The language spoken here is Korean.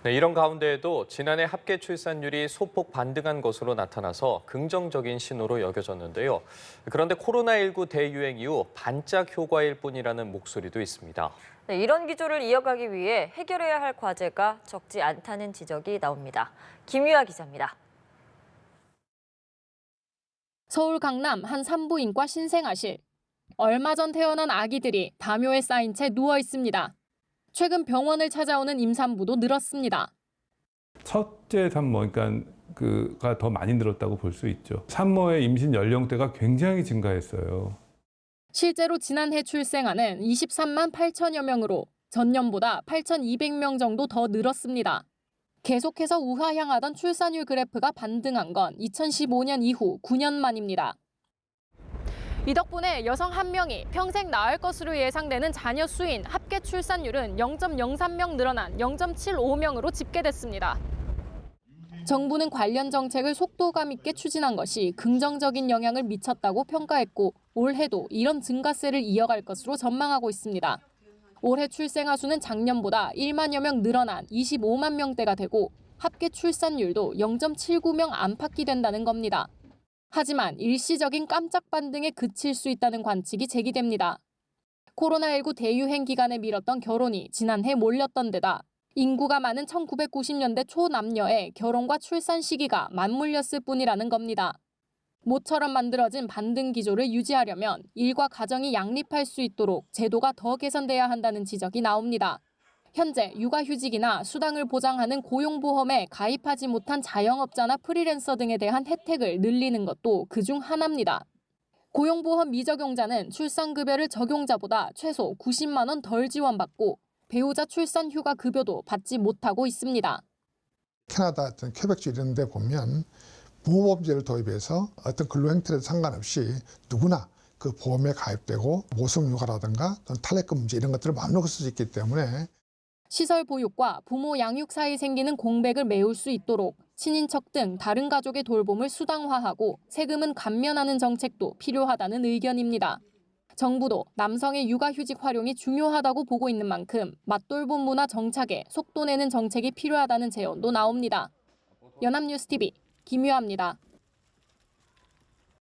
네, 이런 가운데에도 지난해 합계 출산율이 소폭 반등한 것으로 나타나서 긍정적인 신호로 여겨졌는데요. 그런데 코로나19 대유행 이후 반짝 효과일 뿐이라는 목소리도 있습니다. 네, 이런 기조를 이어가기 위해 해결해야 할 과제가 적지 않다는 지적이 나옵니다. 김유아 기자입니다. 서울 강남 한 산부인과 신생아실. 얼마 전 태어난 아기들이 담요에 쌓인 채 누워 있습니다. 최근 병원을 찾아오는 임산부도 늘었습니다. 첫째 산모, 그러니까 그가 더 많이 늘었다고 볼 수 있죠. 산모의 임신 연령대가 굉장히 증가했어요. 실제로 지난해 출생아는 23만 8천여 명으로 전년보다 8,200명 정도 더 늘었습니다. 계속해서 우하향하던 출산율 그래프가 반등한 건 2015년 이후 9년 만입니다. 이 덕분에 여성 한 명이 평생 낳을 것으로 예상되는 자녀 수인 합계 출산율은 0.03명 늘어난 0.75명으로 집계됐습니다. 정부는 관련 정책을 속도감 있게 추진한 것이 긍정적인 영향을 미쳤다고 평가했고 올해도 이런 증가세를 이어갈 것으로 전망하고 있습니다. 올해 출생아 수는 작년보다 1만여 명 늘어난 25만 명대가 되고 합계 출산율도 0.79명 안팎이 된다는 겁니다. 하지만 일시적인 깜짝 반등에 그칠 수 있다는 관측이 제기됩니다. 코로나19 대유행 기간에 미뤘던 결혼이 지난해 몰렸던 데다 인구가 많은 1990년대 초 남녀의 결혼과 출산 시기가 맞물렸을 뿐이라는 겁니다. 모처럼 만들어진 반등 기조를 유지하려면 일과 가정이 양립할 수 있도록 제도가 더 개선돼야 한다는 지적이 나옵니다. 현재 육아휴직이나 수당을 보장하는 고용보험에 가입하지 못한 자영업자나 프리랜서 등에 대한 혜택을 늘리는 것도 그중 하나입니다. 고용보험 미적용자는 출산급여를 적용자보다 최소 90만 원 덜 지원받고 배우자 출산 휴가 급여도 받지 못하고 있습니다. 캐나다 어떤 퀘벡주 이런 데 보면 부모보험제를 도입해서 어떤 근로 행태에 상관없이 누구나 그 보험에 가입되고 모성육아라든가 탈레금 문제 이런 것들을 마음먹을 수 있기 때문에 시설 보육과 부모 양육 사이 생기는 공백을 메울 수 있도록 친인척 등 다른 가족의 돌봄을 수당화하고 세금은 감면하는 정책도 필요하다는 의견입니다. 정부도 남성의 육아휴직 활용이 중요하다고 보고 있는 만큼 맞돌봄 문화 정착에 속도 내는 정책이 필요하다는 제언도 나옵니다. 연합뉴스TV 김유아입니다.